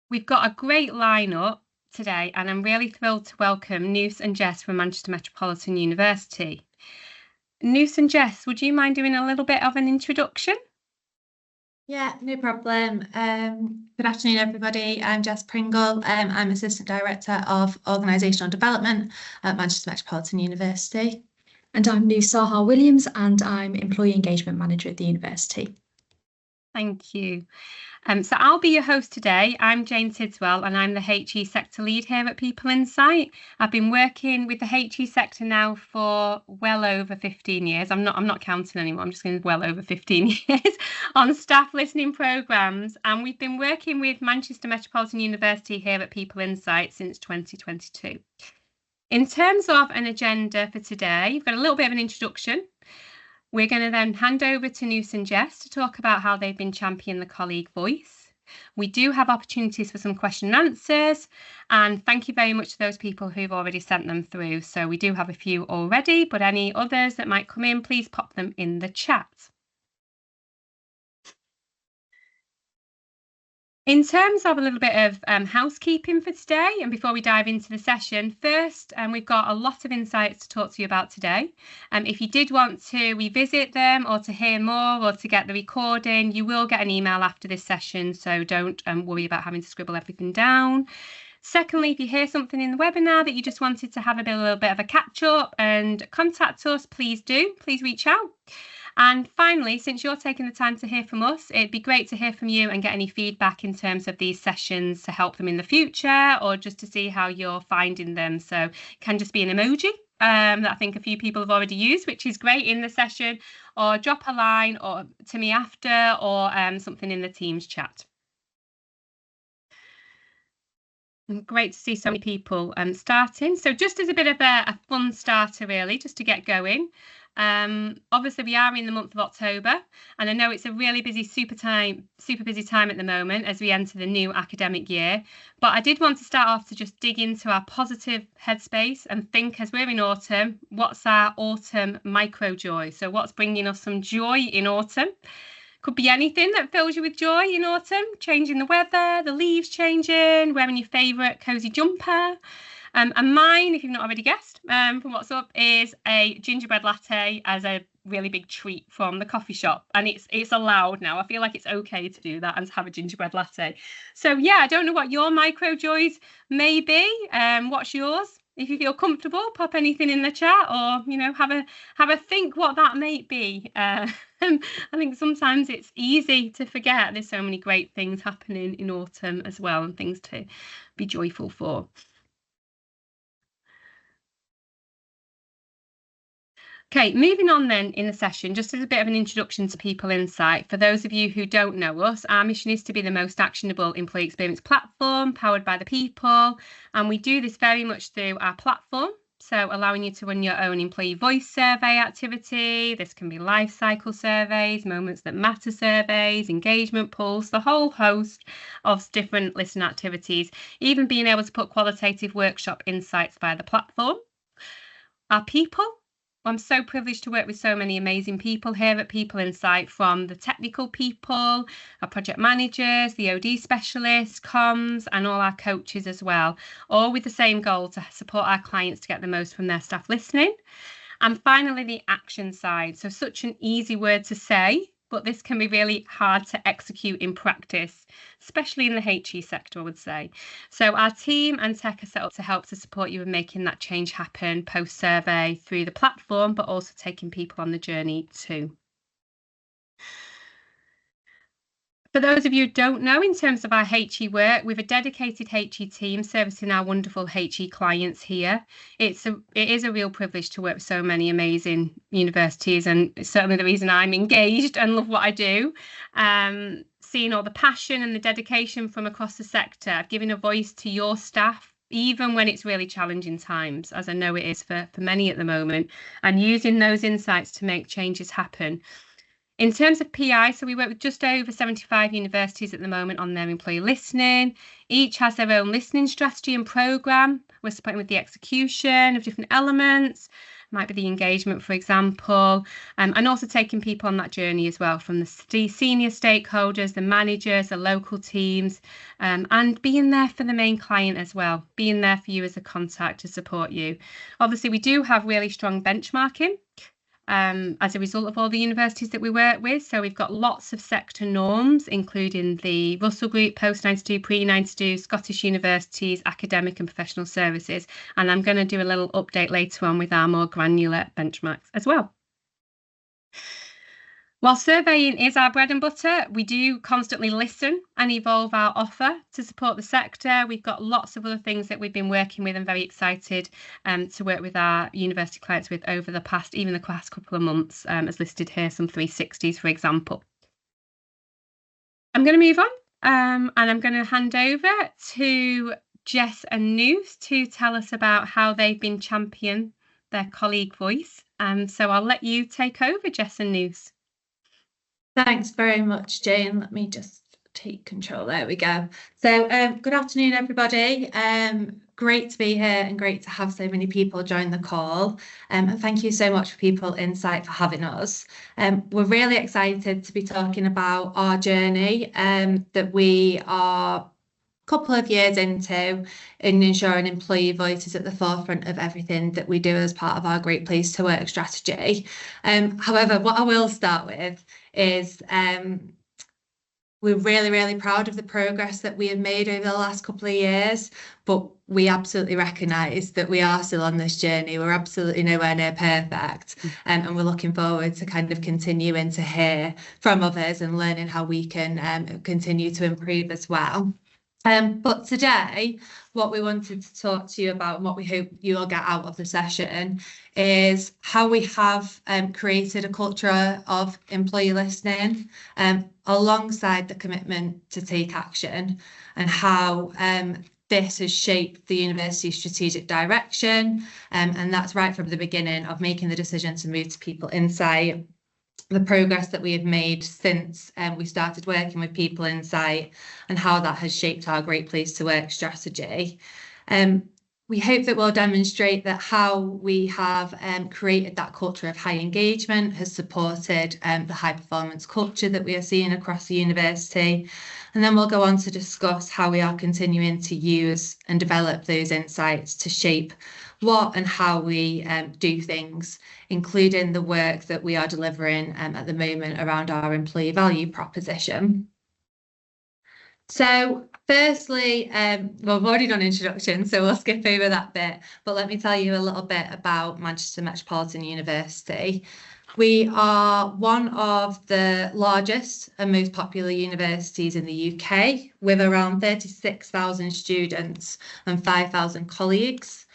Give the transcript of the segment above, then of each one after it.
We've got a great lineup today, and I'm really thrilled to welcome Noose and Jess from Manchester Metropolitan University. Noose and Jess, would you mind doing a little bit of an introduction? Yeah, no problem. Good afternoon, everybody. I'm Jess Pringle. I'm Assistant Director of Organisational Development at Manchester Metropolitan University. And I'm Noose Saha Williams, and I'm Employee Engagement Manager at the university. Thank you. So I'll be your host today. I'm Jane Tidswell, and I'm the HE sector lead here at People Insight. I've been working with the HE sector now for well over 15 years. I'm not counting anymore. I'm just going well over 15 years on staff listening programmes. And we've been working with Manchester Metropolitan University here at People Insight since 2022. In terms of an agenda for today, you've got a little bit of an introduction. We're going to then hand over to Noose and Jess to talk about how they've been championing the colleague voice. We do have opportunities for some question and answers, and thank you very much to those people who've already sent them through. So we do have a few already, but any others that might come in, please pop them in the chat. In terms of a little bit of housekeeping for today, and before we dive into the session, first, we've got a lot of insights to talk to you about today. If you did want to revisit them or to hear more or to get the recording, you will get an email after this session, so don't worry about having to scribble everything down. Secondly, if you hear something in the webinar that you just wanted to have a little bit of a catch up and contact us, please do. Please reach out. And finally, since you're taking the time to hear from us, it'd be great to hear from you and get any feedback in terms of these sessions to help them in the future or just to see how you're finding them. So it can just be an emoji that I think a few people have already used, which is great in the session, or drop a line or to me after, or something in the Teams chat. Great to see so many people starting. So just as a bit of a fun starter, really, just to get going. Obviously we are in the month of October, and I know it's a really busy, super busy time at the moment as we enter the new academic year. But I did want to start off to just dig into our positive headspace and think, as we're in autumn, what's our autumn micro joy? So what's bringing us some joy in autumn? Could be anything that fills you with joy in autumn, changing the weather, the leaves changing, wearing your favourite cosy jumper. And mine, if you've not already guessed, from what's up, is a gingerbread latte as a really big treat from the coffee shop. And it's allowed now. I feel like it's okay to do that and to have a gingerbread latte. So yeah, I don't know what your micro joys may be. What's yours? If you feel comfortable, pop anything in the chat, or have a think what that might be. I think sometimes it's easy to forget there's so many great things happening in autumn as well, and things to be joyful for. Okay, moving on then in the session, just as a bit of an introduction to People Insight. For those of you who don't know us, our mission is to be the most actionable employee experience platform powered by the people. And we do this very much through our platform. So allowing you to run your own employee voice survey activity. This can be life cycle surveys, moments that matter surveys, engagement polls, the whole host of different listening activities, even being able to put qualitative workshop insights via the platform. Our people. I'm so privileged to work with so many amazing people here at People Insight, from the technical people, our project managers, the OD specialists, comms, and all our coaches as well, all with the same goal to support our clients to get the most from their staff listening. And finally, the action side. So such an easy word to say, but this can be really hard to execute in practice, especially in the HE sector, I would say. So our team and tech are set up to help to support you in making that change happen post-survey through the platform, but also taking people on the journey too. For those of you who don't know, in terms of our HE work, we have a dedicated HE team servicing our wonderful HE clients here. It is a real privilege to work with so many amazing universities, and it's certainly the reason I'm engaged and love what I do. Seeing all the passion and the dedication from across the sector, giving a voice to your staff, even when it's really challenging times, as I know it is for many at the moment, and using those insights to make changes happen. In terms of PI, so we work with just over 75 universities at the moment on their employee listening. Each has their own listening strategy and programme. We're supporting with the execution of different elements, might be the engagement, for example, and also taking people on that journey as well, from the senior stakeholders, the managers, the local teams, and being there for the main client as well, being there for you as a contact to support you. Obviously, we do have really strong benchmarking as a result of all the universities that we work with. So we've got lots of sector norms, including the Russell Group, post-92, pre-92, Scottish universities, academic and professional services. And I'm going to do a little update later on with our more granular benchmarks as well. While surveying is our bread and butter, we do constantly listen and evolve our offer to support the sector. We've got lots of other things that we've been working with and very excited to work with our university clients with over the past couple of months, as listed here, some 360s, for example. I'm going to move on and I'm going to hand over to Jess and Noose to tell us about how they've been championing their colleague voice. So I'll let you take over, Jess and Noose. Thanks very much, Jane. Let me just take control. There we go. So good afternoon, everybody. Great to be here and great to have so many people join the call. And thank you so much for People Insight for having us. We're really excited to be talking about our journey that we are couple of years into in ensuring employee voice is at the forefront of everything that we do as part of our Great Place to Work strategy. However, what I will start with is we're really, really proud of the progress that we have made over the last couple of years, but we absolutely recognise that we are still on this journey. We're absolutely nowhere near perfect, and we're looking forward to kind of continuing to hear from others and learning how we can continue to improve as well. But today, what we wanted to talk to you about and what we hope you'll get out of the session is how we have created a culture of employee listening alongside the commitment to take action, and how this has shaped the university's strategic direction. And that's right from the beginning of making the decision to move to People Insight. The progress that we have made since we started working with People Insight and how that has shaped our Great Place to Work strategy. We hope that we'll demonstrate that how we have created that culture of high engagement has supported the high performance culture that we are seeing across the university. And then we'll go on to discuss how we are continuing to use and develop those insights to shape what and how we do things, including the work that we are delivering at the moment around our employee value proposition. So firstly, well, I've already done introduction, so we'll skip over that bit, but let me tell you a little bit about Manchester Metropolitan University. We are one of the largest and most popular universities in the UK, with around 36,000 students and 5,000 colleagues.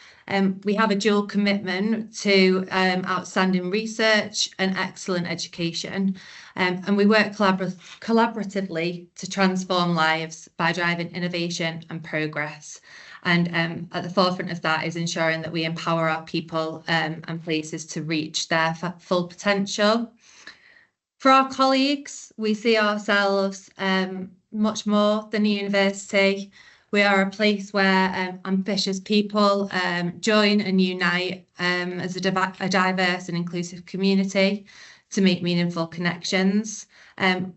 We have a dual commitment to outstanding research and excellent education, and we work collaboratively to transform lives by driving innovation and progress. And at the forefront of that is ensuring that we empower our people and places to reach their full potential. For our colleagues, we see ourselves much more than a university. We are a place where ambitious people join and unite as a diverse and inclusive community to make meaningful connections,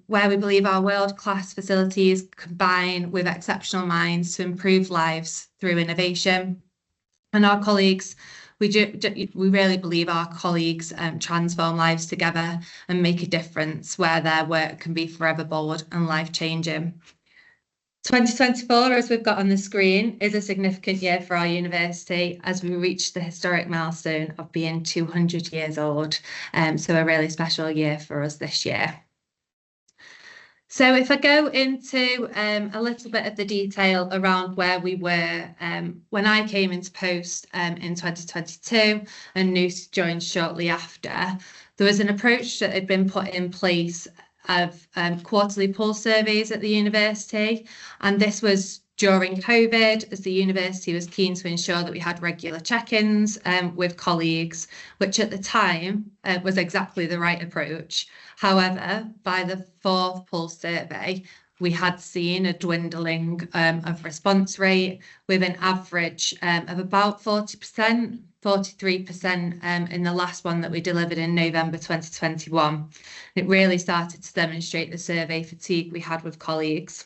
where we believe our world-class facilities combine with exceptional minds to improve lives through innovation. And our colleagues, we really believe our colleagues transform lives together and make a difference where their work can be forever bold and life-changing. 2024, as we've got on the screen, is a significant year for our university as we reach the historic milestone of being 200 years old. So a really special year for us this year. So if I go into a little bit of the detail around where we were when I came into post in 2022 and Noose joined shortly after, there was an approach that had been put in place of quarterly pulse surveys at the university, and this was during COVID, as the university was keen to ensure that we had regular check-ins with colleagues, which at the time was exactly the right approach. However, by the fourth pulse survey, we had seen a dwindling of response rate with an average of about 40% 43% in the last one that we delivered in November 2021. It really started to demonstrate the survey fatigue we had with colleagues.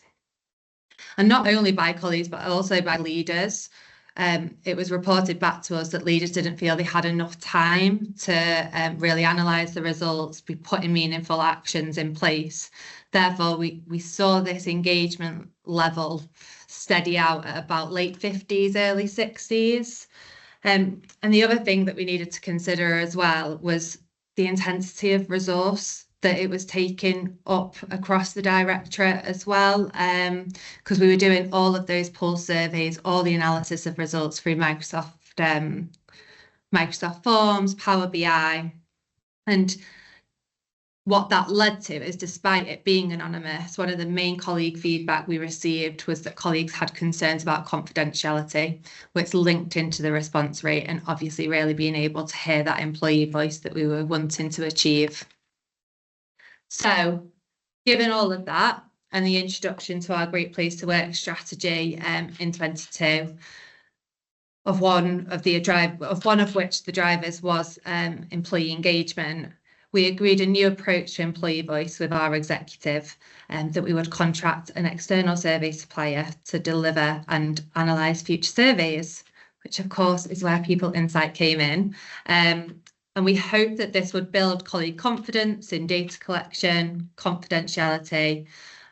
And not only by colleagues, but also by leaders. It was reported back to us that leaders didn't feel they had enough time to really analyse the results, be putting meaningful actions in place. Therefore, we saw this engagement level steady out at about late 50s, early 60s. And the other thing that we needed to consider as well was the intensity of resource that it was taking up across the directorate as well, because we were doing all of those pulse surveys, all the analysis of results through Microsoft Forms, Power BI, and what that led to is, despite it being anonymous, one of the main colleague feedback we received was that colleagues had concerns about confidentiality, which linked into the response rate and obviously really being able to hear that employee voice that we were wanting to achieve. So, given all of that and the introduction to our Great Place to Work strategy in 22, of one of which the drivers was employee engagement, we agreed a new approach to employee voice with our executive, that we would contract an external survey supplier to deliver and analyse future surveys, which of course is where People Insight came in. And we hope that this would build colleague confidence in data collection, confidentiality,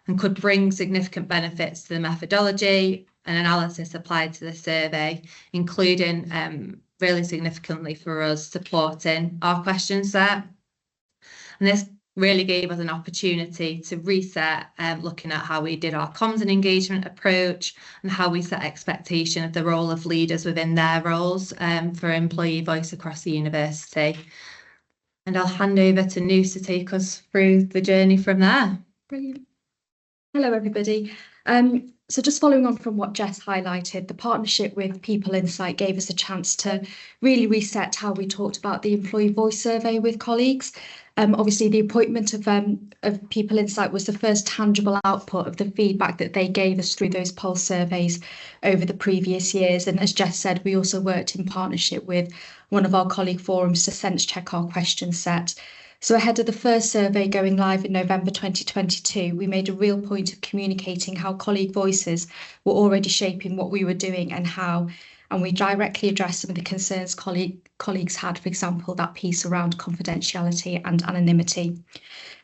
and could bring significant benefits to the methodology and analysis applied to the survey, including really significantly for us supporting our question set. And this really gave us an opportunity to reset, looking at how we did our comms and engagement approach and how we set expectation of the role of leaders within their roles for employee voice across the university. And I'll hand over to Noose to take us through the journey from there. Brilliant. Hello, everybody. So just following on from what Jess highlighted, the partnership with People Insight gave us a chance to really reset how we talked about the employee voice survey with colleagues. Obviously, the appointment of People Insight was the first tangible output of the feedback that they gave us through those pulse surveys over the previous years. And as Jess said, we also worked in partnership with one of our colleague forums to sense check our question set. So ahead of the first survey going live in November 2022, we made a real point of communicating how colleague voices were already shaping what we were doing and how, and we directly addressed some of the concerns colleagues had, for example, that piece around confidentiality and anonymity.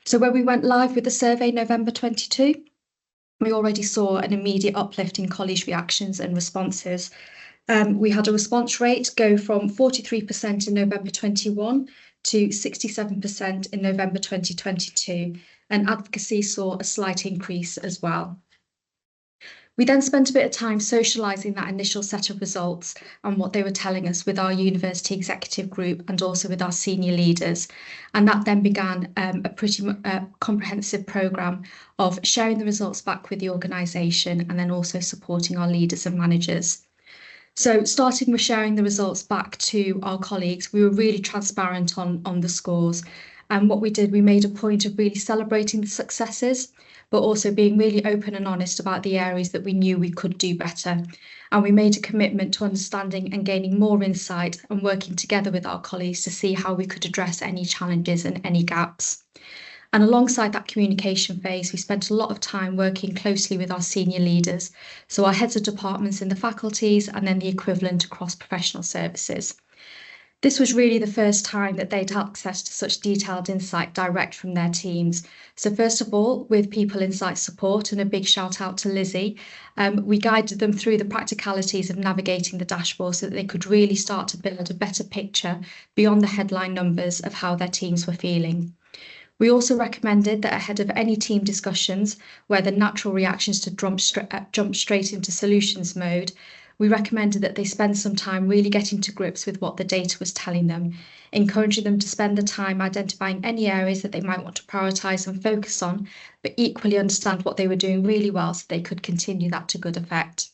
So when we went live with the survey November 22, we already saw an immediate uplift in colleagues' reactions and responses. We had a response rate go from 43% in November 21 to 67% in November 2022, and advocacy saw a slight increase as well. We then spent a bit of time socialising that initial set of results and what they were telling us with our university executive group and also with our senior leaders. And that then began a pretty comprehensive programme of sharing the results back with the organisation and then also supporting our leaders and managers. So starting with sharing the results back to our colleagues, we were really transparent on the scores. And what we did, we made a point of really celebrating the successes, but also being really open and honest about the areas that we knew we could do better. And we made a commitment to understanding and gaining more insight and working together with our colleagues to see how we could address any challenges and any gaps. And alongside that communication phase, we spent a lot of time working closely with our senior leaders, so our heads of departments in the faculties and then the equivalent across professional services. This was really the first time that they'd had access to such detailed insight direct from their teams. So first of all, with People Insight support, and a big shout out to Lizzie, we guided them through the practicalities of navigating the dashboard so that they could really start to build a better picture beyond the headline numbers of how their teams were feeling. We also recommended that ahead of any team discussions, where the natural reaction is to jump straight into solutions mode, we recommended that they spend some time really getting to grips with what the data was telling them, encouraging them to spend the time identifying any areas that they might want to prioritise and focus on, but equally understand what they were doing really well so they could continue that to good effect.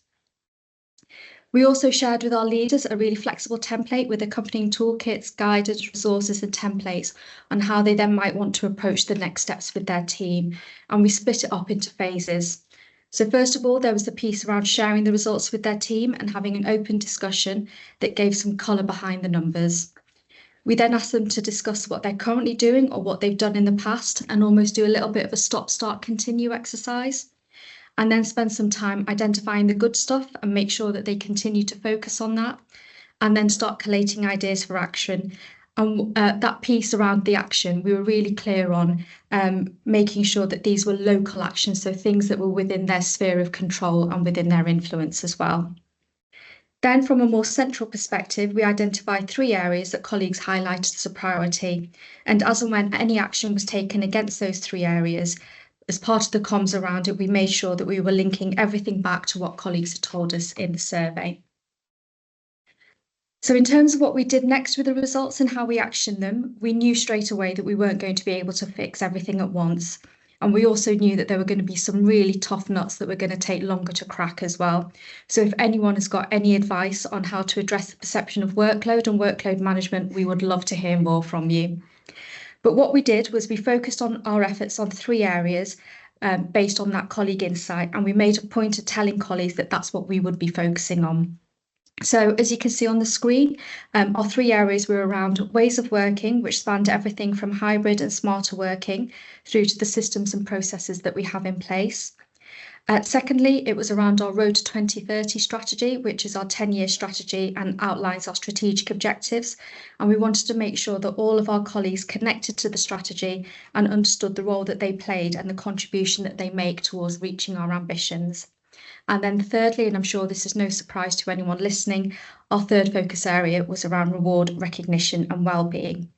We also shared with our leaders a really flexible template with accompanying toolkits, guidance, resources and templates on how they then might want to approach the next steps with their team. And we split it up into phases. So first of all, there was the piece around sharing the results with their team and having an open discussion that gave some colour behind the numbers. We then asked them to discuss what they're currently doing or what they've done in the past and almost do a little bit of a stop, start, continue exercise, and then spend some time identifying the good stuff and make sure that they continue to focus on that, and then start collating ideas for action. And that piece around the action, we were really clear on making sure that these were local actions, so things that were within their sphere of control and within their influence as well. Then from a more central perspective, we identified 3 areas that colleagues highlighted as a priority. And as and when any action was taken against those 3 areas, as part of the comms around it, we made sure that we were linking everything back to what colleagues had told us in the survey. So in terms of what we did next with the results and how we actioned them, we knew straight away that we weren't going to be able to fix everything at once. And we also knew that there were going to be some really tough nuts that were going to take longer to crack as well. So if anyone has got any advice on how to address the perception of workload and workload management, we would love to hear more from you. But what we did was we focused on our efforts on 3 areas based on that colleague insight. And we made a point of telling colleagues that that's what we would be focusing on. So as you can see on the screen, our 3 areas were around ways of working, which spanned everything from hybrid and smarter working through to the systems and processes that we have in place. Secondly, it was around our Road to 2030 strategy, which is our 10-year strategy and outlines our strategic objectives. And we wanted to make sure that all of our colleagues connected to the strategy and understood the role that they played and the contribution that they make towards reaching our ambitions. And then thirdly, and I'm sure this is no surprise to anyone listening, our 3rd focus area was around reward, recognition and well-being.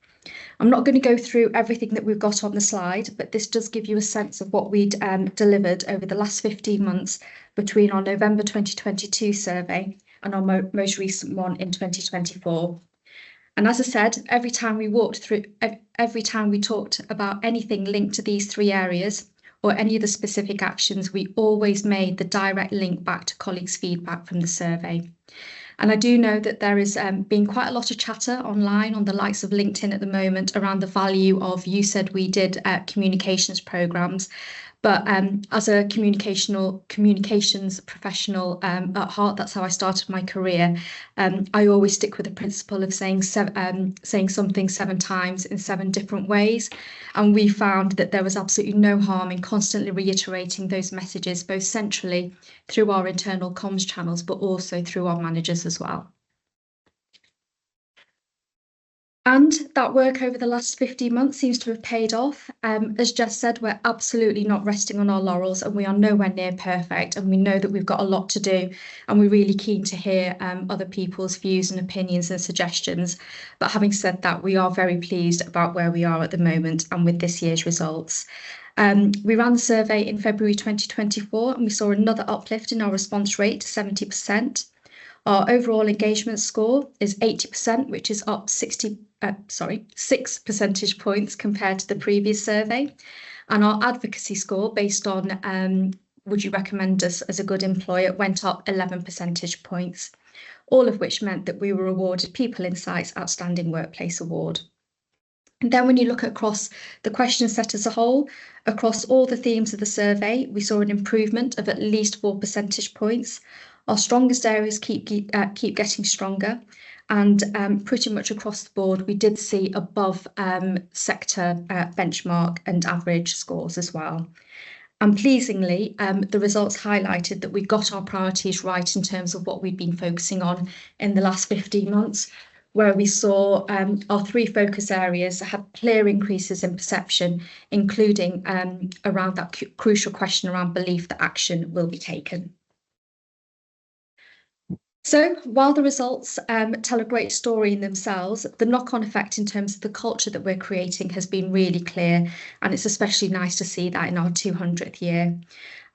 I'm not going to go through everything that we've got on the slide, but this does give you a sense of what we'd delivered over the last 15 months between our November 2022 survey and our most recent one in 2024. And as I said, every time we talked about anything linked to these 3 areas, or any of the specific actions, we always made the direct link back to colleagues' feedback from the survey. And I do know that there has been quite a lot of chatter online on the likes of LinkedIn at the moment around the value of You Said We Did communications programmes. But as a communications professional at heart, that's how I started my career. I always stick with the principle of saying something 7 times in 7 different ways. And we found that there was absolutely no harm in constantly reiterating those messages, both centrally through our internal comms channels, but also through our managers as well. And that work over the last 15 months seems to have paid off. As Jess said, we're absolutely not resting on our laurels and we are nowhere near perfect. And we know that we've got a lot to do and we're really keen to hear other people's views and opinions and suggestions. But having said that, we are very pleased about where we are at the moment and with this year's results. We ran the survey in February 2024 and we saw another uplift in our response rate to 70%. Our overall engagement score is 80%, which is up 6 percentage points compared to the previous survey. And our advocacy score, based on would you recommend us as a good employer, went up 11 percentage points, all of which meant that we were awarded People Insight's Outstanding Workplace Award. And then when you look across the question set as a whole, across all the themes of the survey, we saw an improvement of at least 4 percentage points. Our strongest areas keep getting stronger, and pretty much across the board, we did see above sector benchmark and average scores as well. And pleasingly, the results highlighted that we got our priorities right in terms of what we've been focusing on in the last 15 months, where we saw our 3 focus areas had clear increases in perception, including around that crucial question around belief that action will be taken. So while the results tell a great story in themselves, the knock-on effect in terms of the culture that we're creating has been really clear, and it's especially nice to see that in our 200th year.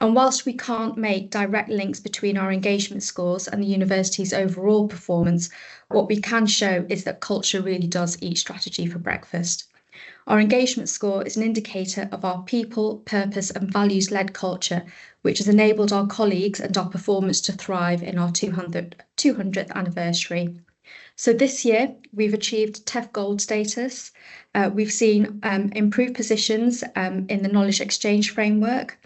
And whilst we can't make direct links between our engagement scores and the university's overall performance, what we can show is that culture really does eat strategy for breakfast. Our engagement score is an indicator of our people, purpose and values-led culture, which has enabled our colleagues and our performance to thrive in our 200th anniversary. So this year, we've achieved TEF Gold status. We've seen improved positions in the knowledge exchange framework.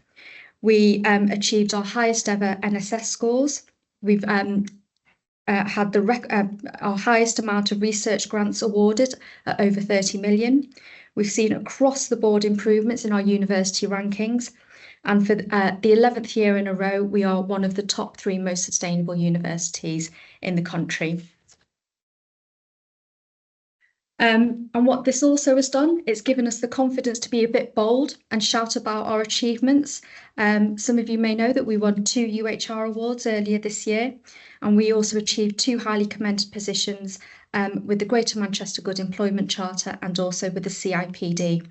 We achieved our highest ever NSS scores. We've had our highest amount of research grants awarded at over 30 million. We've seen across the board improvements in our university rankings. And for the 11th year in a row, we are one of the top 3 most sustainable universities in the country. And what this also has done, it's given us the confidence to be a bit bold and shout about our achievements. Some of you may know that we won 2 UHR awards earlier this year, and we also achieved 2 highly commended positions with the Greater Manchester Good Employment Charter and also with the CIPD.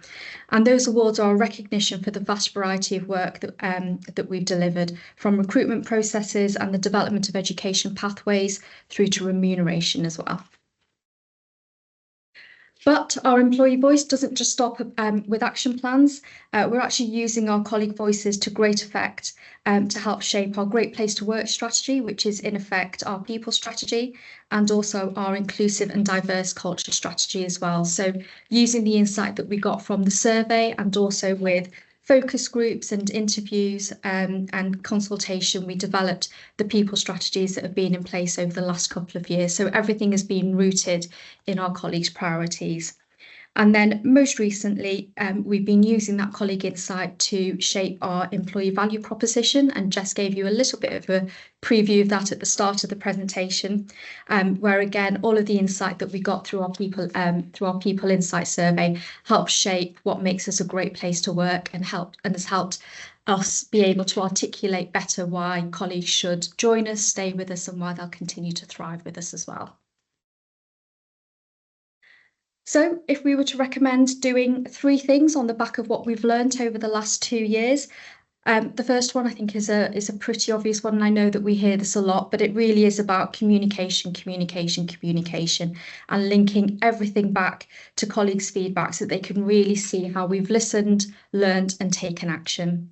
And those awards are a recognition for the vast variety of work that we've delivered, from recruitment processes and the development of education pathways through to remuneration as well. But our employee voice doesn't just stop with action plans. We're actually using our colleague voices to great effect to help shape our Great Place to Work strategy, which is in effect our people strategy, and also our inclusive and diverse culture strategy as well. So using the insight that we got from the survey and also with focus groups and interviews and consultation, we developed the people strategies that have been in place over the last couple of years. So everything has been rooted in our colleagues' priorities. And then most recently, we've been using that colleague insight to shape our employee value proposition. And Jess gave you a little bit of a preview of that at the start of the presentation, where again, all of the insight that we got through our people insight survey helps shape what makes us a great place to work and has helped us be able to articulate better why colleagues should join us, stay with us, and why they'll continue to thrive with us as well. So if we were to recommend doing 3 things on the back of what we've learned over the last 2 years, the first one I think is a pretty obvious one, and I know that we hear this a lot, but it really is about communication, and linking everything back to colleagues' feedback so that they can really see how we've listened, learned, and taken action.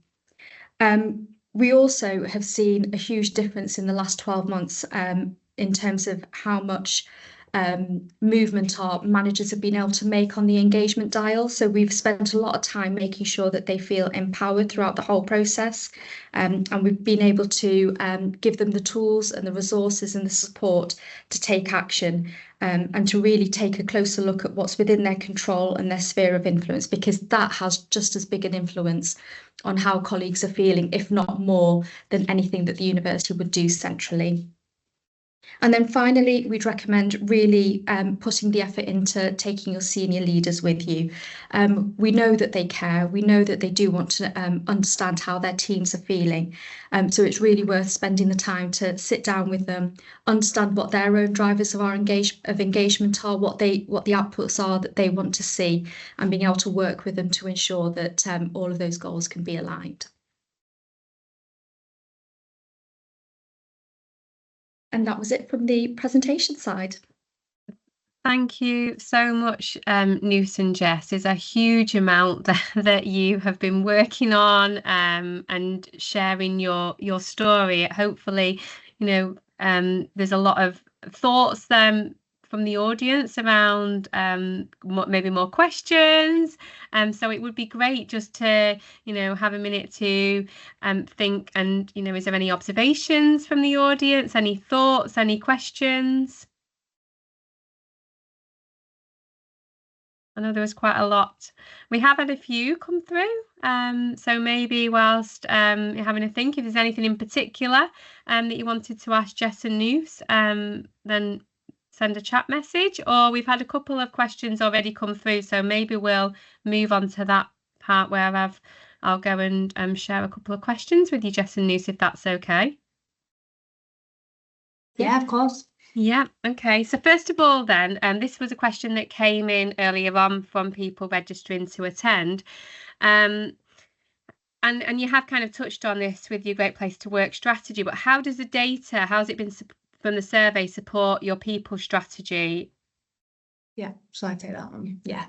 We also have seen a huge difference in the last 12 months in terms of how much movement our managers have been able to make on the engagement dial. So we've spent a lot of time making sure that they feel empowered throughout the whole process, and we've been able to give them the tools and the resources and the support to take action and to really take a closer look at what's within their control and their sphere of influence, because that has just as big an influence on how colleagues are feeling, if not more, than anything that the university would do centrally. And then finally, we'd recommend really putting the effort into taking your senior leaders with you. We know that they care. We know that they do want to understand how their teams are feeling. So it's really worth spending the time to sit down with them, understand what their own drivers of engagement are, what the outputs are that they want to see, and being able to work with them to ensure that all of those goals can be aligned. And that was it from the presentation side. Thank you so much, Noose and Jess. There's a huge amount that you have been working on and sharing your story. Hopefully, there's a lot of thoughts from the audience around maybe more questions. So it would be great just to, have a minute to think and, is there any observations from the audience, any thoughts, any questions? I know there was quite a lot. We have had a few come through. So maybe whilst you're having a think, if there's anything in particular that you wanted to ask Jess and Noose, then send a chat message. Or we've had a couple of questions already come through, so maybe we'll move on to that part where I'll go and share a couple of questions with you, Jess and Noose, if that's okay. Yeah, of course. Yeah, okay. So first of all then, this was a question that came in earlier on from people registering to attend. And you have kind of touched on this with your Great Place to Work strategy, but how does the data, how's it been from the survey support your people strategy? Yeah, shall I take that one? Yeah.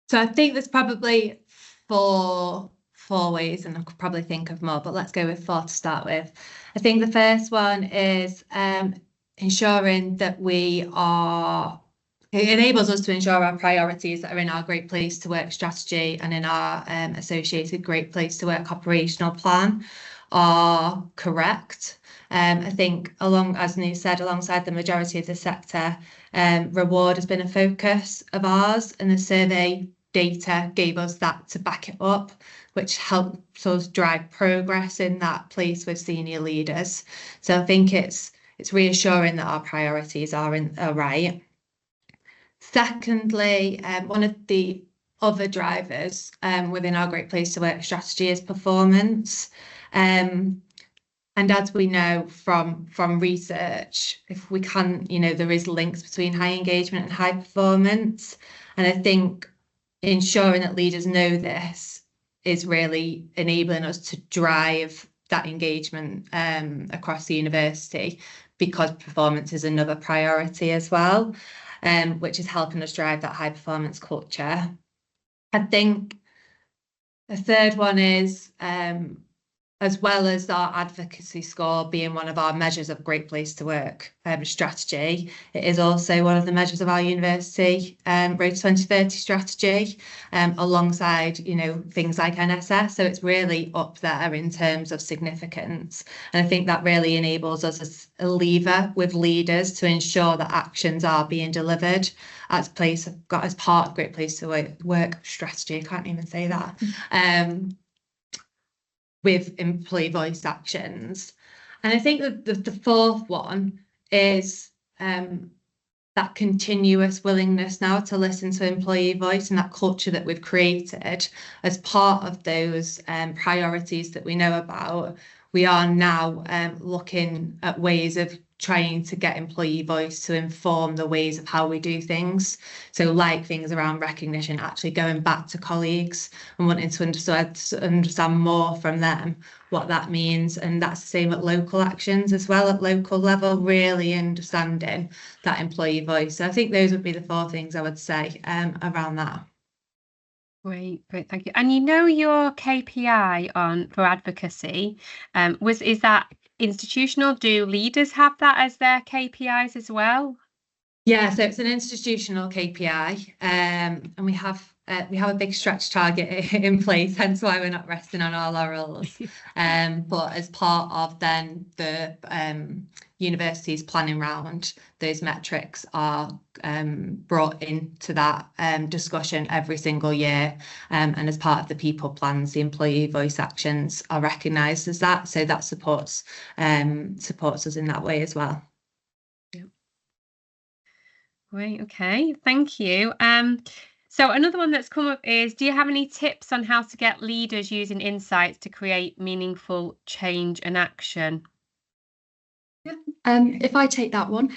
So I think there's probably four ways, and I could probably think of more, but let's go with 4 to start with. I think the first one is ensuring that we are it enables us to ensure our priorities that are in our Great Place to Work strategy and in our associated Great Place to Work operational plan are correct. I think, as Noose said, alongside the majority of the sector, reward has been a focus of ours, and the survey data gave us that to back it up, which helps us drive progress in that place with senior leaders. So I think it's reassuring that our priorities are right. Secondly, one of the other drivers within our Great Place to Work strategy is performance. And as we know from research, if we can, there is links between high engagement and high performance. And I think ensuring that leaders know this is really enabling us to drive that engagement across the university, because performance is another priority as well, which is helping us drive that high performance culture. I think the third one is, as well as our advocacy score being one of our measures of Great Place to Work strategy, it is also one of the measures of our university Road to 2030 strategy, alongside things like NSS. So it's really up there in terms of significance, and I think that really enables us as a lever with leaders to ensure that actions are being delivered as part of Great Place to Work strategy. I can't even say that. With employee voice actions. And I think that the fourth one is that continuous willingness now to listen to employee voice, and that culture that we've created as part of those priorities that we know about. We are now looking at ways of trying to get employee voice to inform the ways of how we do things. So like things around recognition, actually going back to colleagues and wanting to understand more from them what that means. And that's the same at local actions as well, at local level, really understanding that employee voice. So I think those would be the four things I would say around that. Great, thank you. And your KPI for advocacy, is that institutional? Do leaders have that as their KPIs as well? Yeah, so it's an institutional KPI, and we have a big stretch target in place, hence why we're not resting on our laurels. But as part of then the university's planning round, those metrics are brought into that discussion every single year, and as part of the people plans, the employee voice actions are recognised as that, so that supports us in that way as well. Great, okay, thank you. So another one that's come up is, do you have any tips on how to get leaders using insights to create meaningful change and action? Yeah, if I take that one,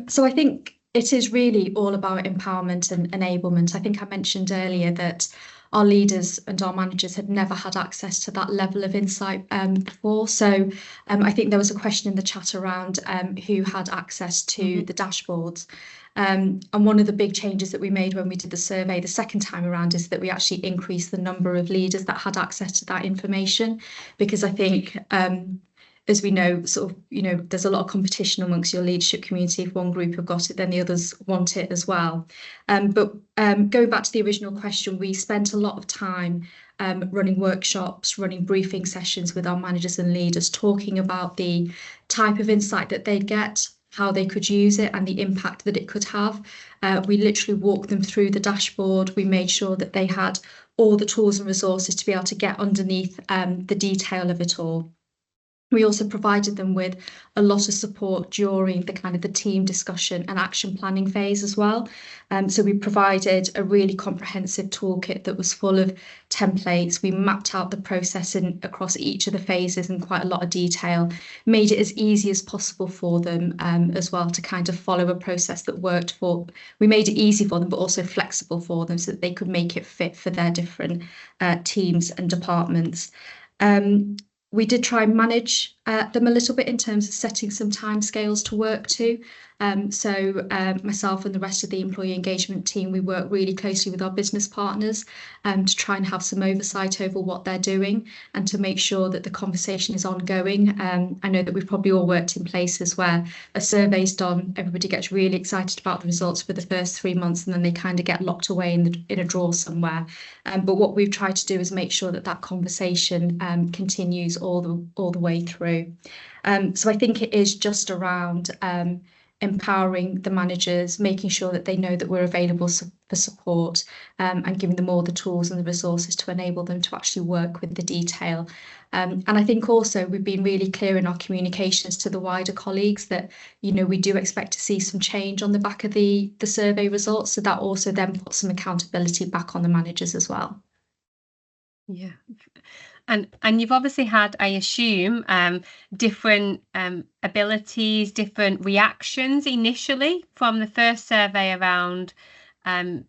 so I think it is really all about empowerment and enablement. I think I mentioned earlier that our leaders and our managers had never had access to that level of insight before. So I think there was a question in the chat around who had access to the dashboards. And one of the big changes that we made when we did the survey the second time around is that we actually increased the number of leaders that had access to that information, because I think as we know, there's a lot of competition amongst your leadership community. If one group have got it, then the others want it as well. But going back to the original question, we spent a lot of time running workshops, running briefing sessions with our managers and leaders, talking about the type of insight that they'd get, how they could use it, and the impact that it could have. We literally walked them through the dashboard. We made sure that they had all the tools and resources to be able to get underneath the detail of it all. We also provided them with a lot of support during the team discussion and action planning phase as well. So we provided a really comprehensive toolkit that was full of templates. We mapped out the process across each of the phases in quite a lot of detail, made it as easy as possible for them as well to follow a process that worked for. We made it easy for them, but also flexible for them so that they could make it fit for their different teams and departments. We did try and manage them a little bit in terms of setting some timescales to work to. So myself and the rest of the employee engagement team, we work really closely with our business partners to try and have some oversight over what they're doing and to make sure that the conversation is ongoing. I know that we've probably all worked in places where a survey's done, everybody gets really excited about the results for the first 3 months, and then they kind of get locked away in a drawer somewhere. But what we've tried to do is make sure that that conversation continues all the way through. So I think it is just around empowering the managers, making sure that they know that we're available for support, and giving them all the tools and the resources to enable them to actually work with the detail. And I think also we've been really clear in our communications to the wider colleagues that, you know, we do expect to see some change on the back of the survey results. So that also then puts some accountability back on the managers as well. Yeah. And you've obviously had, I assume, different abilities, different reactions initially from the first survey around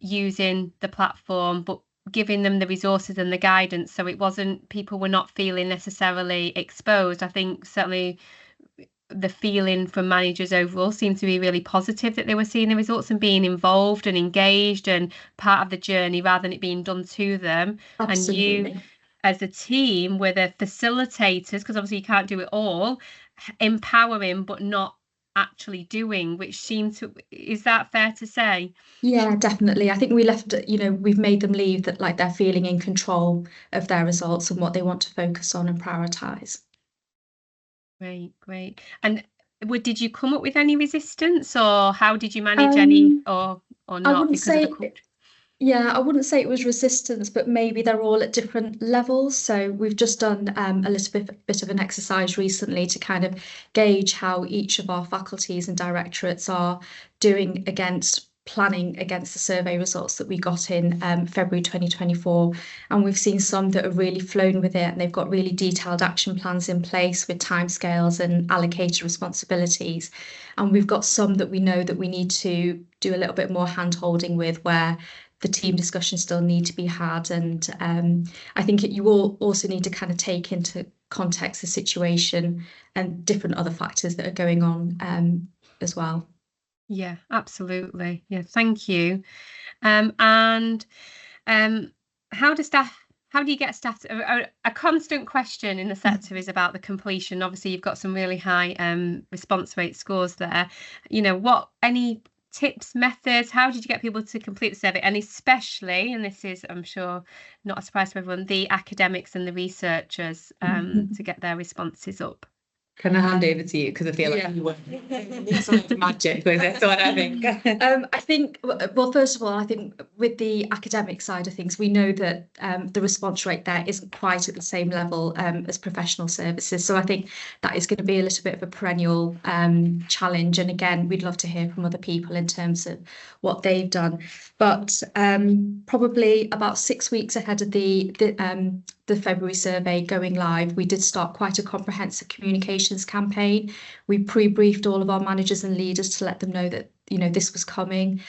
using the platform, but giving them the resources and the guidance. So it wasn't, people were not feeling necessarily exposed. I think certainly the feeling from managers overall seemed to be really positive, that they were seeing the results and being involved and engaged and part of the journey rather than it being done to them. Absolutely. And you, as a team, were the facilitators, because obviously you can't do it all, empowering but not actually doing, which seemed to, is that fair to say? Yeah, definitely. I think we left, you know, we've made them leave that like they're feeling in control of their results and what they want to focus on and prioritise. Great. And did you come up with any resistance, or how did you manage any, or not? I wouldn't say, I wouldn't say it was resistance, but maybe they're all at different levels. So we've just done a little bit of an exercise recently to kind of gauge how each of our faculties and directorates are doing planning against the survey results that we got in February 2024. And we've seen some that have really flown with it, and they've got really detailed action plans in place with timescales and allocated responsibilities. And we've got some that we know that we need to do a little bit more hand-holding with, where the team discussions still need to be had. And I think you all also need to kind of take into context the situation and different other factors that are going on as well. Yeah, absolutely. Yeah, thank you. And how do you get staff to, a constant question in the sector is about the completion. Obviously you've got some really high response rate scores there. You know, any tips, methods, how did you get people to complete the survey? And especially, and this is, I'm sure, not a surprise to everyone, the academics and the researchers to get their responses up. Can I hand over to you, because I feel like you were some magic with it, what I think. I think, well, first of all, I think with the academic side of things, we know that the response rate there isn't quite at the same level as professional services. So I think that is going to be a little bit of a perennial challenge. And again, we'd love to hear from other people in terms of what they've done. But probably about 6 weeks ahead of the February survey going live, we did start quite a comprehensive communications campaign. We pre-briefed all of our managers and leaders to let them know that, you know, this was coming.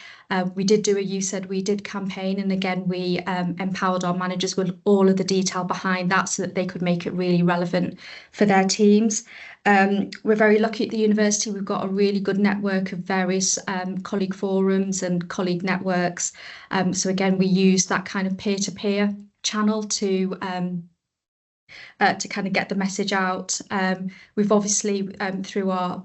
We did do a You Said We Did campaign, and again we empowered our managers with all of the detail behind that so that they could make it really relevant for their teams. We're very lucky at the university. We've got a really good network of various colleague forums and colleague networks. So again, we use that kind of peer-to-peer channel to kind of get the message out. We've obviously, through our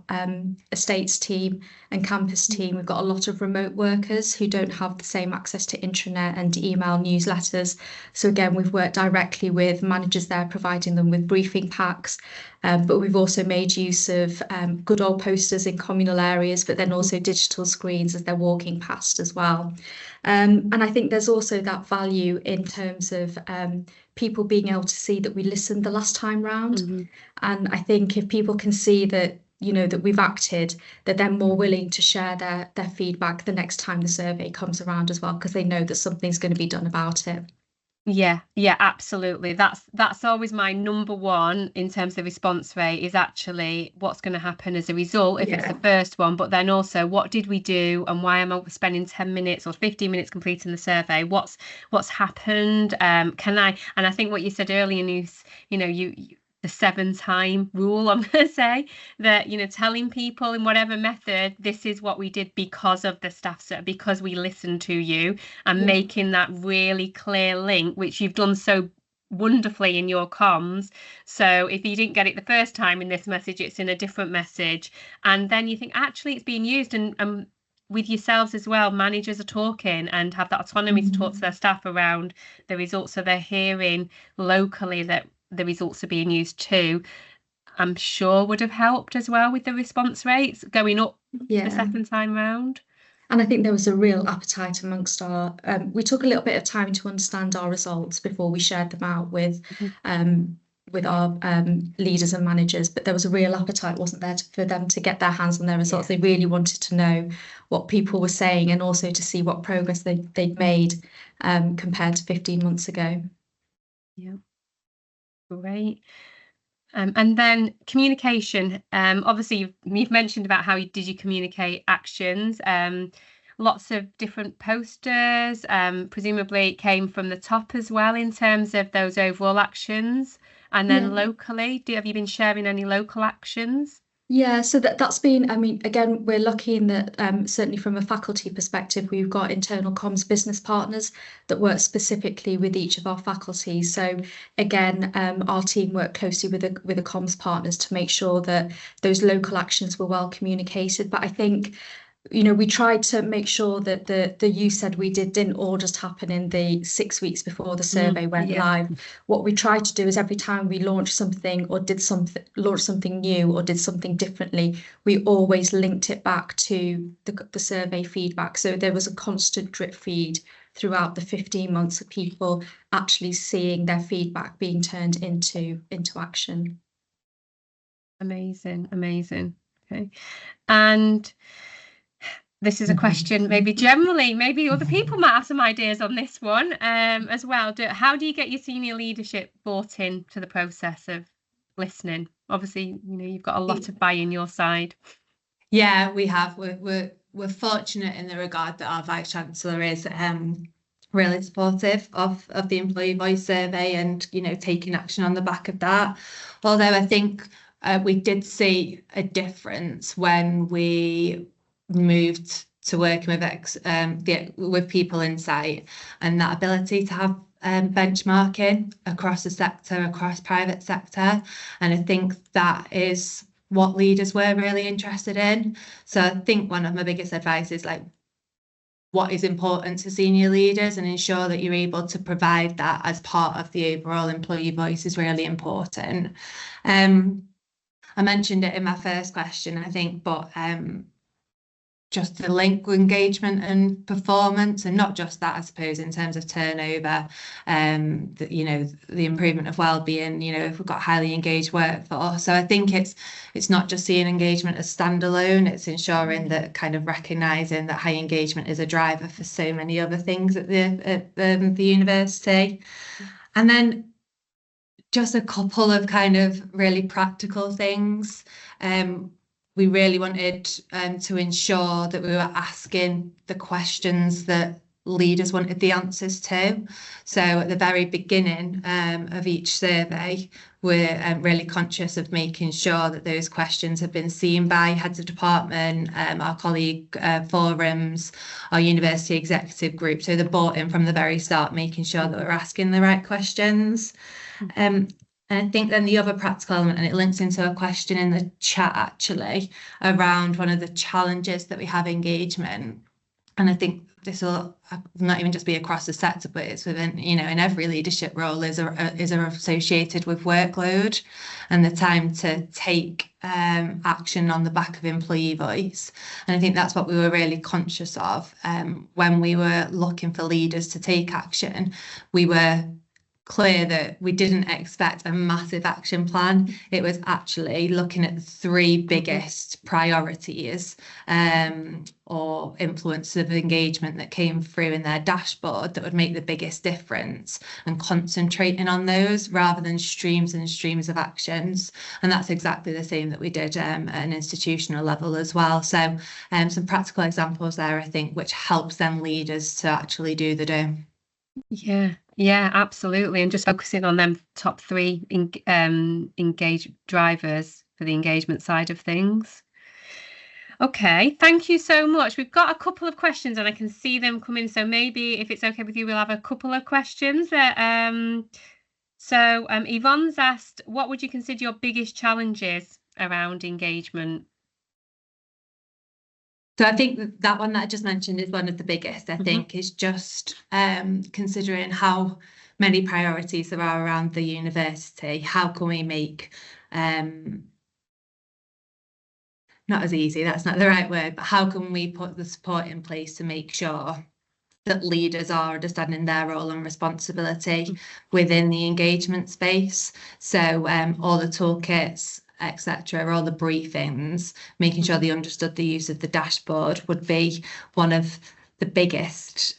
estates team and campus team, we've got a lot of remote workers who don't have the same access to intranet and email newsletters. So again, we've worked directly with managers there, providing them with briefing packs. But we've also made use of good old posters in communal areas, but then also digital screens as they're walking past as well. And I think there's also that value in terms of people being able to see that we listened the last time round. Mm-hmm. And I think if people can see that, you know, that we've acted, that they're more willing to share their feedback the next time the survey comes around as well, because they know that something's going to be done about it. Yeah, absolutely. That's always my number one in terms of response rate, is actually what's going to happen as a result if it's the first one, but then also what did we do and why am I spending 10 minutes or 15 minutes completing the survey? What's happened? And I think what you said earlier, Noose, you know, the 7-time rule, I'm going to say, that, you know, telling people in whatever method, this is what we did because of the staff survey, because we listened to you, and making that really clear link, which you've done so wonderfully in your comms. So if you didn't get it the first time in this message, it's in a different message. And then you think, actually, it's being used. And with yourselves as well, managers are talking and have that autonomy to talk to their staff around the results. So they're hearing locally that the results are being used too. I'm sure would have helped as well with the response rates going up the second time round. And I think there was a real appetite amongst our, we took a little bit of time to understand our results before we shared them out with our leaders and managers, but there was a real appetite, wasn't there, for them to get their hands on their results. They really wanted to know what people were saying, and also to see what progress they'd made compared to 15 months ago. Yeah. Great. And then communication. Obviously, you've mentioned about how did you communicate actions. Lots of different posters. Presumably, it came from the top as well in terms of those overall actions. And then locally, have you been sharing any local actions? Yeah, so that's been, I mean, again, we're lucky in that certainly from a faculty perspective, we've got internal comms business partners that work specifically with each of our faculties. So again, our team worked closely with the comms partners to make sure that those local actions were well communicated. But I think, you know, we tried to make sure that the use said we didn't all just happen in the 6 weeks before the survey went live. What we tried to do is every time we launched something or launched something new or did something differently, we always linked it back to the survey feedback. So there was a constant drip feed throughout the 15 months of people actually seeing their feedback being turned into action. Amazing. Okay. And this is a question, maybe generally, maybe other people might have some ideas on this one as well. How do you get your senior leadership bought in to the process of listening? Obviously, you know, you've got a lot of buy-in your side. Yeah, we have. We're fortunate in the regard that our Vice Chancellor is really supportive of the employee voice survey and, you know, taking action on the back of that. Although I think we did see a difference when we moved to working with people insight, and that ability to have benchmarking across the sector, across private sector. And I think that is what leaders were really interested in. So I think one of my biggest advice is like, what is important to senior leaders, and ensure that you're able to provide that as part of the overall employee voice is really important. I mentioned it in my first question, I think, but just the link with engagement and performance, and not just that, I suppose, in terms of turnover, you know, the improvement of well-being, you know, if we've got highly engaged workforce. So I think it's not just seeing engagement as standalone, it's ensuring that kind of recognising that high engagement is a driver for so many other things at the university. And then just a couple of kind of really practical things. We really wanted to ensure that we were asking the questions that leaders wanted the answers to. So at the very beginning of each survey, we're really conscious of making sure that those questions have been seen by heads of department, our colleague forums, our university executive group. So they're bought in from the very start, making sure that we're asking the right questions. And I think then the other practical element, and it links into a question in the chat actually, around one of the challenges that we have engagement. And I think this will not even just be across the sector, but it's within, you know, in every leadership role is associated with workload and the time to take action on the back of employee voice. And I think that's what we were really conscious of when we were looking for leaders to take action. We were clear that we didn't expect a massive action plan. It was actually looking at the three biggest priorities or influence of engagement that came through in their dashboard that would make the biggest difference, and concentrating on those rather than streams and streams of actions. And that's exactly the same that we did at an institutional level as well. So some practical examples there, I think, which helps them leaders to actually do the do. Yeah, absolutely. And just focusing on them top three engage drivers for the engagement side of things. Okay, thank you so much. We've got a couple of questions and I can see them coming. So maybe if it's okay with you, we'll have a couple of questions. So Yvonne's asked, what would you consider your biggest challenges around engagement? So I think that one that I just mentioned is one of the biggest, I think, is just considering how many priorities there are around the university. How can we make, not as easy, that's not the right word, but how can we put the support in place to make sure that leaders are understanding their role and responsibility within the engagement space? So all the toolkits, etc., all the briefings, making sure they understood the use of the dashboard would be one of the biggest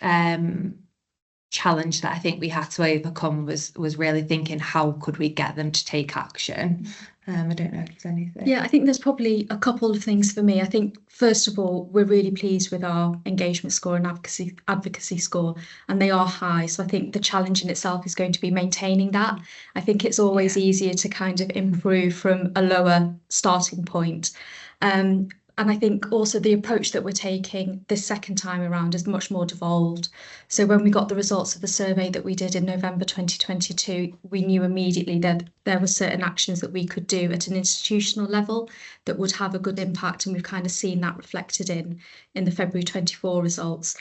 challenge that I think we had to overcome, was really thinking how could we get them to take action. I don't know if there's anything. Yeah, I think there's probably a couple of things for me. I think, first of all, we're really pleased with our engagement score and advocacy score, and they are high. So I think the challenge in itself is going to be maintaining that. I think it's always easier to kind of improve from a lower starting point. And I think also the approach that we're taking this second time around is much more devolved. So when we got the results of the survey that we did in November 2022, we knew immediately that there were certain actions that we could do at an institutional level that would have a good impact. And we've kind of seen that reflected in the February 24 results.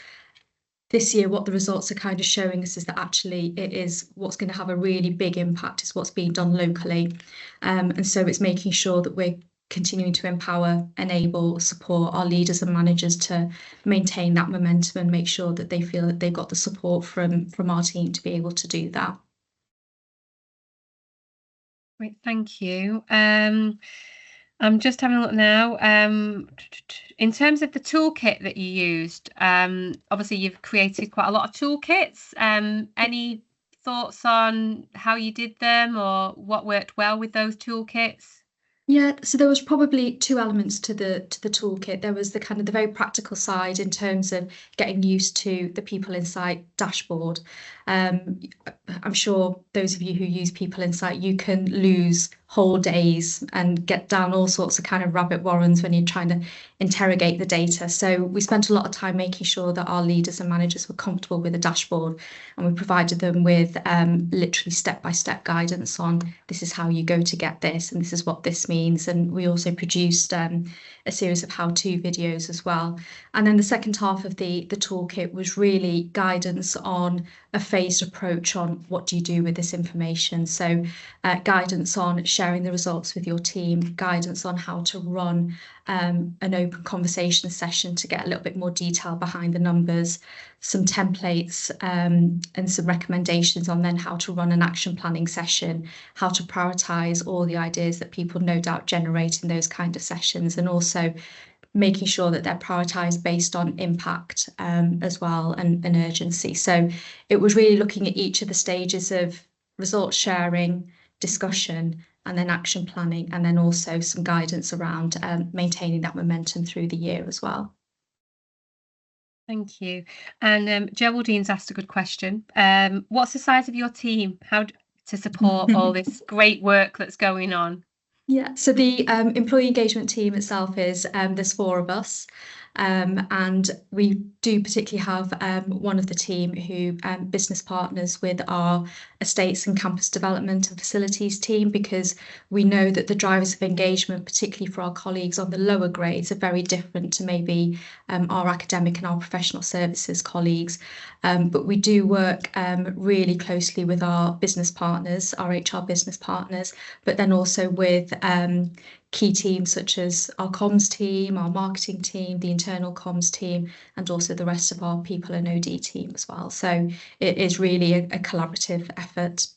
This year, what the results are kind of showing us is that actually it is what's going to have a really big impact is what's being done locally. And so it's making sure that we're continuing to empower, enable, support our leaders and managers to maintain that momentum and make sure that they feel that they've got the support from our team to be able to do that. Great, thank you. I'm just having a look now. In terms of the toolkit that you used, obviously you've created quite a lot of toolkits. Any thoughts on how you did them or what worked well with those toolkits? Yeah, so there was probably two elements to the toolkit. There was the kind of the very practical side in terms of getting used to the People Insight dashboard. I'm sure those of you who use People Insight, you can lose whole days and get down all sorts of kind of rabbit warrens when you're trying to interrogate the data. So we spent a lot of time making sure that our leaders and managers were comfortable with the dashboard, and we provided them with literally step-by-step guidance on this is how you go to get this and this is what this means. And we also produced a series of how-to videos as well. And then the second half of the toolkit was really guidance on a phased approach on what do you do with this information. So guidance on sharing the results with your team, guidance on how to run an open conversation session to get a little bit more detail behind the numbers, some templates and some recommendations on then how to run an action planning session, how to prioritise all the ideas that people no doubt generate in those kind of sessions, and also making sure that they're prioritised based on impact as well and urgency. So it was really looking at each of the stages of results sharing, discussion, and then action planning, and then also some guidance around maintaining that momentum through the year as well. Thank you. And Geraldine's asked a good question. What's the size of your team? How to support all this great work that's going on? Yeah, so the employee engagement team itself is there's 4 of us. And we do particularly have one of the team who business partners with our estates and campus development and facilities team, because we know that the drivers of engagement, particularly for our colleagues on the lower grades, are very different to maybe our academic and our professional services colleagues. But we do work really closely with our business partners, our HR business partners, but then also with key teams such as our comms team, our marketing team, the internal comms team, and also the rest of our people and OD team as well. So it is really a collaborative effort.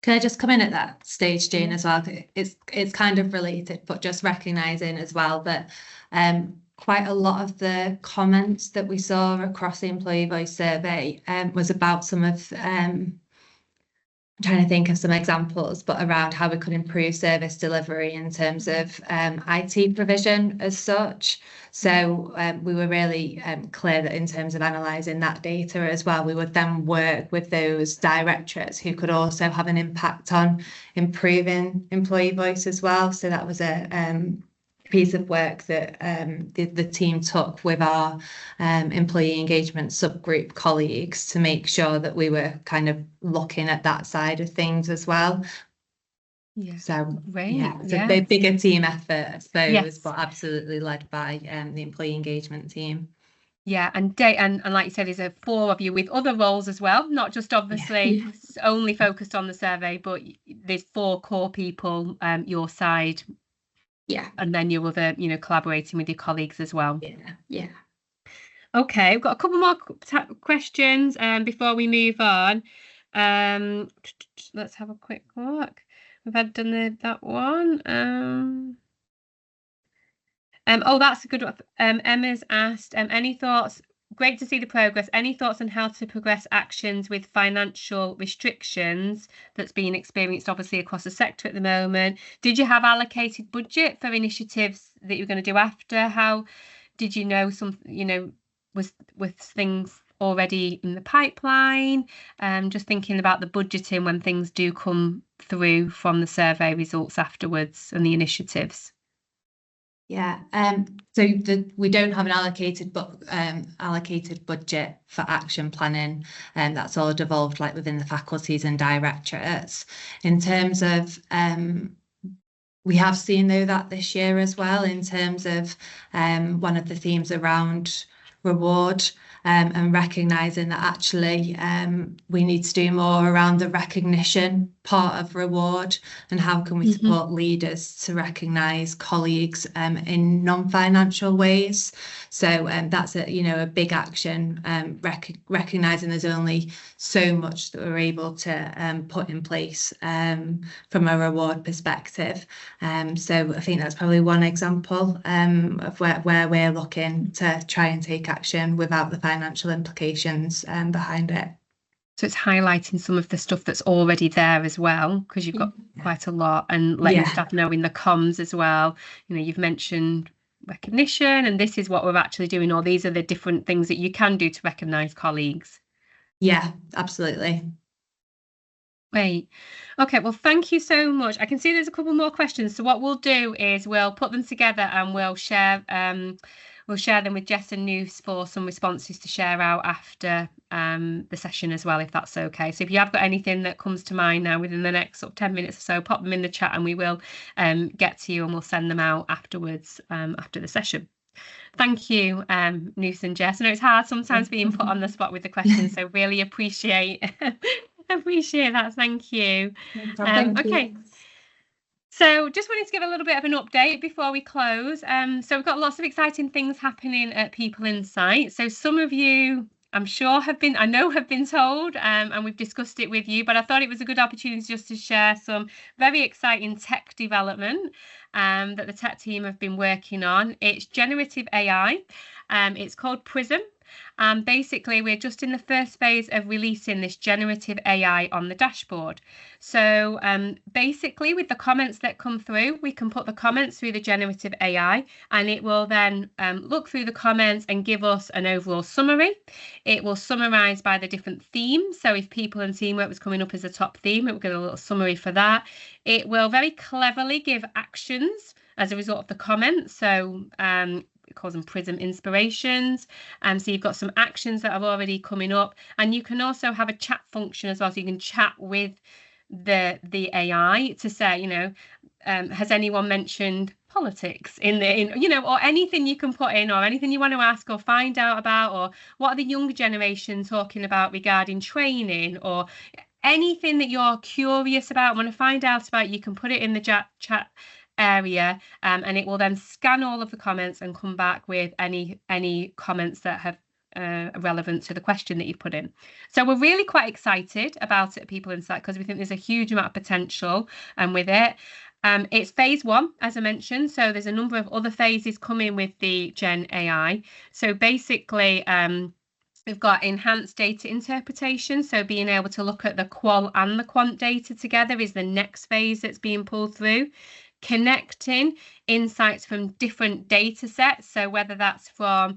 Can I just come in at that stage, Jane, as well? It's kind of related, but just recognising as well that quite a lot of the comments that we saw across the employee voice survey was about some of trying to think of some examples, but around how we could improve service delivery in terms of IT provision as such. So we were really clear that in terms of analysing that data as well, we would then work with those directorates who could also have an impact on improving employee voice as well. So that was a piece of work that the team took with our employee engagement subgroup colleagues to make sure that we were kind of looking at that side of things as well. Yeah. So Great. yeah, it's a bigger team effort, I suppose, Yes. but absolutely led by the employee engagement team. Yeah, and like you said, there's 4 of you with other roles as well, not just obviously only focused on the survey, but there's 4 core people your side. Yeah. And then your other, collaborating with your colleagues as well. Yeah. Okay, we've got a couple more questions before we move on. Let's have a quick look. We've done that one. Oh, that's a good one. Emma's asked, any thoughts? Great to see the progress. Any thoughts on how to progress actions with financial restrictions that's being experienced obviously across the sector at the moment? Did you have allocated budget for initiatives that you're going to do after? How did you know was things already in the pipeline? Just thinking about the budgeting when things do come through from the survey results afterwards and the initiatives. Yeah, so we don't have an allocated budget for action planning, and that's all devolved within the faculties and directorates. In terms of we have seen that this year as well, in terms of one of the themes around reward and recognising that actually we need to do more around the recognition part of reward, and how can we support leaders to recognise colleagues in non-financial ways. So that's a big action, recognising there's only so much that we're able to put in place from a reward perspective. So I think that's probably one example of where we're looking to try and take action without the financial implications behind it. So it's highlighting some of the stuff that's already there as well, because you've got quite a lot, and letting staff know in the comms as well. You've mentioned recognition, and this is what we're actually doing, or these are the different things that you can do to recognise colleagues. Yeah, absolutely. Great. Okay, well, thank you so much. I can see there's a couple more questions. So what we'll do is we'll put them together and we'll share them with Jess and Noose for some responses to share out after the session as well, if that's okay. So if you have got anything that comes to mind now within the next 10 minutes or so, pop them in the chat and we will get to you, and we'll send them out afterwards after the session. Thank you, Noose and Jess. I know it's hard sometimes being put on the spot with the questions, so really appreciate that. Thank you. Okay. So just wanted to give a little bit of an update before we close. So we've got lots of exciting things happening at People Insight. So some of you, I'm sure, have been told, and we've discussed it with you, but I thought it was a good opportunity just to share some very exciting tech development that the tech team have been working on. It's generative AI. It's called PRISM. Basically, we're just in the first phase of releasing this generative AI on the dashboard. So basically, with the comments that come through, we can put the comments through the generative AI, and it will then look through the comments and give us an overall summary. It will summarise by the different themes. So if people and teamwork was coming up as a top theme, it will get a little summary for that. It will very cleverly give actions as a result of the comments. So it calls them PRISM inspirations. So you've got some actions that are already coming up, and you can also have a chat function as well. So you can chat with the AI to say, has anyone mentioned politics in or anything you can put in, or anything you want to ask or find out about, or what are the younger generation talking about regarding training, or anything that you're curious about, want to find out about, you can put it in the chat area, and it will then scan all of the comments and come back with any comments that have relevant to the question that you've put in. So we're really quite excited about it at People Insight, because we think there's a huge amount of potential with it. It's phase 1, as I mentioned, so there's a number of other phases coming with the Gen AI. So basically We've got enhanced data interpretation, so being able to look at the qual and the quant data together is the next phase that's being pulled through. Connecting insights from different data sets, so whether that's from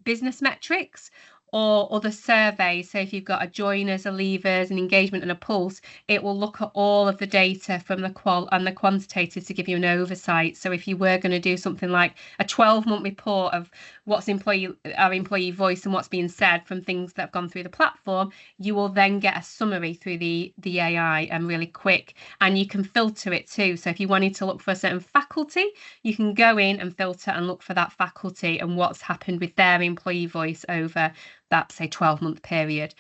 business metrics or other surveys. So if you've got a joiners, a leavers, an engagement and a pulse, it will look at all of the data from the qual and the quantitative to give you an oversight. So if you were going to do something like a 12-month report of what's our employee voice and what's being said from things that have gone through the platform, you will then get a summary through the AI and really quick, and you can filter it too. So if you wanted to look for a certain faculty, you can go in and filter and look for that faculty and what's happened with their employee voice over that, say, 12-month period.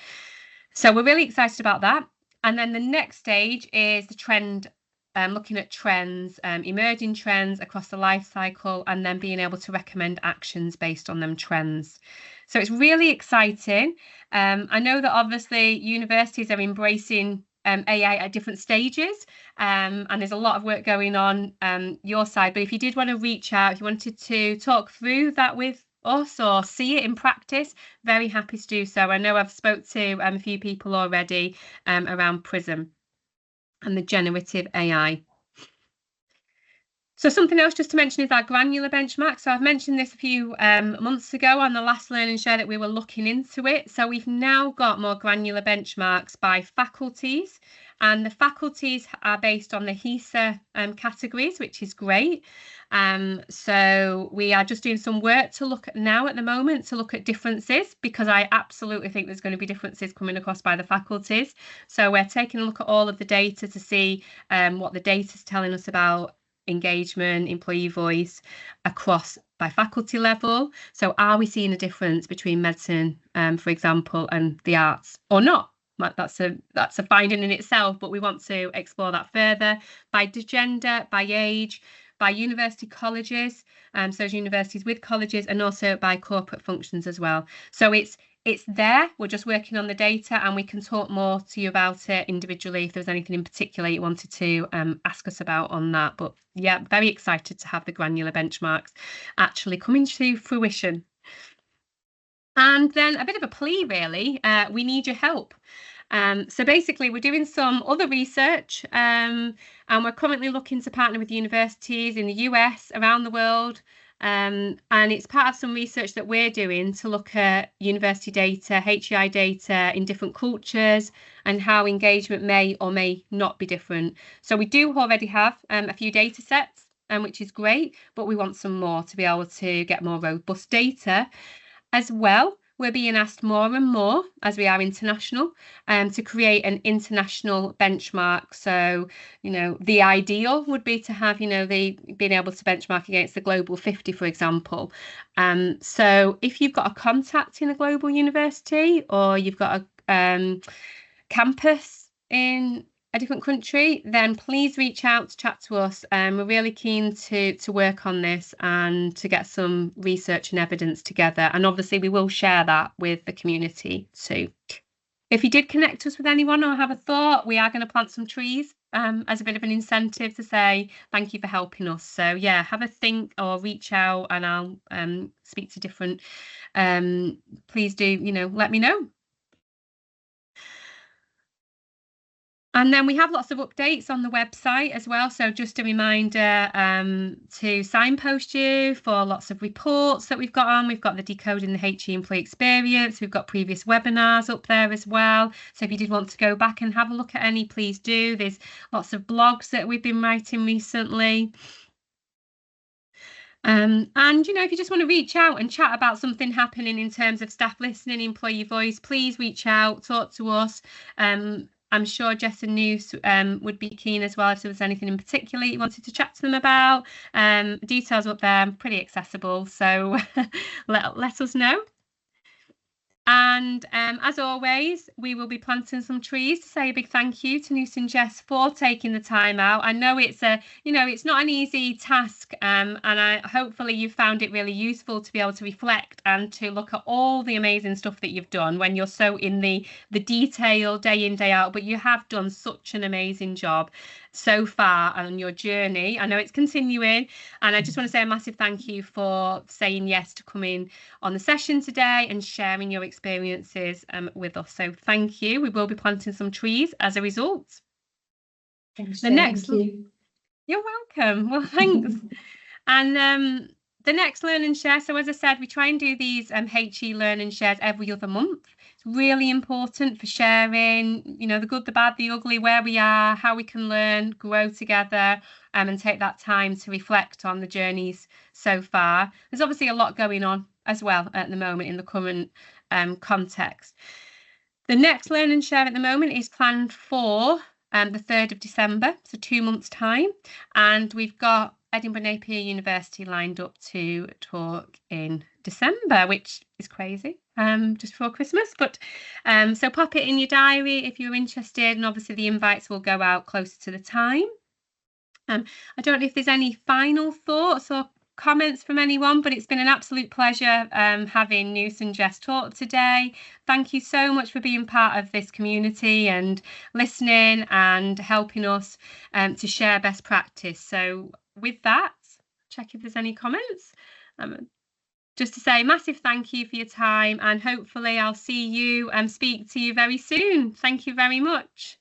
So we're really excited about that. And then the next stage is the trend, looking at trends, emerging trends across the life cycle, and then being able to recommend actions based on them trends. So it's really exciting. I know that obviously universities are embracing AI at different stages, and there's a lot of work going on your side. But if you did want to reach out, if you wanted to talk through that with us or see it in practice, very happy to do so. I know I've spoke to a few people already around PRISM and the generative AI. So something else just to mention is our Granular benchmark. So I've mentioned this a few months ago on the last Learning Share that we were looking into it. So we've now got more granular benchmarks by faculties, and the faculties are based on the HESA categories, which is great. So we are just doing some work to look at now at the moment to look at differences, because I absolutely think there's going to be differences coming across by the faculties. So we're taking a look at all of the data to see what the data is telling us about engagement, employee voice across by faculty level. So are we seeing a difference between medicine, for example, and the arts or not? That's a finding in itself, but we want to explore that further by gender, by age, by university colleges, so universities with colleges, and also by corporate functions as well. So it's there. We're just working on the data, and we can talk more to you about it individually if there's anything in particular you wanted to ask us about on that. But yeah, very excited to have the granular benchmarks actually coming to fruition. And then a bit of a plea, really. We need your help. So basically, we're doing some other research, and we're currently looking to partner with universities in the US, around the world. And it's part of some research that we're doing to look at university data, HEI data in different cultures, and how engagement may or may not be different. So we do already have a few data sets, which is great, but we want some more to be able to get more robust data. As well, we're being asked more and more, as we are international, to create an international benchmark. So, the ideal would be to have, being able to benchmark against the Global 50, for example. So if you've got a contact in a global university, or you've got a campus in a different country, then please reach out to chat to us. We're really keen to work on this and to get some research and evidence together. And obviously we will share that with the community too. If you did connect us with anyone or have a thought, we are going to plant some trees as a bit of an incentive to say thank you for helping us. So yeah, have a think or reach out, and I'll speak to different. Please do, let me know. And then we have lots of updates on the website as well. So just a reminder to signpost you for lots of reports that we've got on. We've got the Decoding the HE Employee Experience. We've got previous webinars up there as well. So if you did want to go back and have a look at any, please do. There's lots of blogs that we've been writing recently. And, if you just want to reach out and chat about something happening in terms of staff listening, employee voice, please reach out, talk to us. I'm sure Jess and Noose would be keen as well if there was anything in particular you wanted to chat to them about. Details up there, pretty accessible, so let us know. And as always, we will be planting some trees to say a big thank you to Noose and Jess for taking the time out. I know it's it's not an easy task, and hopefully you found it really useful to be able to reflect and to look at all the amazing stuff that you've done when you're so in the detail day in, day out. But you have done such an amazing job. so far on your journey. I know it's continuing, and I just want to say a massive thank you for saying yes to coming on the session today and sharing your experiences with us. So thank you. We will be planting some trees as a result. Thanks, The Jane. next, Thank you. you're welcome. Well, thanks. And the next Learn and Share. So as I said, we try and do these HE Learn and Shares every other month. It's really important for sharing, you know, the good, the bad, the ugly, where we are, how we can learn, grow together, and take that time to reflect on the journeys so far. There's obviously a lot going on as well at the moment in the current context. The next Learn and Share at the moment is planned for the 3rd of December, so 2 months' time. And we've got Edinburgh Napier University lined up to talk in December, which is crazy, just before Christmas. But so pop it in your diary if you're interested, and obviously the invites will go out closer to the time. I don't know if there's any final thoughts or comments from anyone, but it's been an absolute pleasure having Noose and Jess talk today. Thank you so much for being part of this community and listening and helping us to share best practice. So with that, check if there's any comments. Just to say massive thank you for your time, and hopefully I'll see you and speak to you very soon. Thank you very much.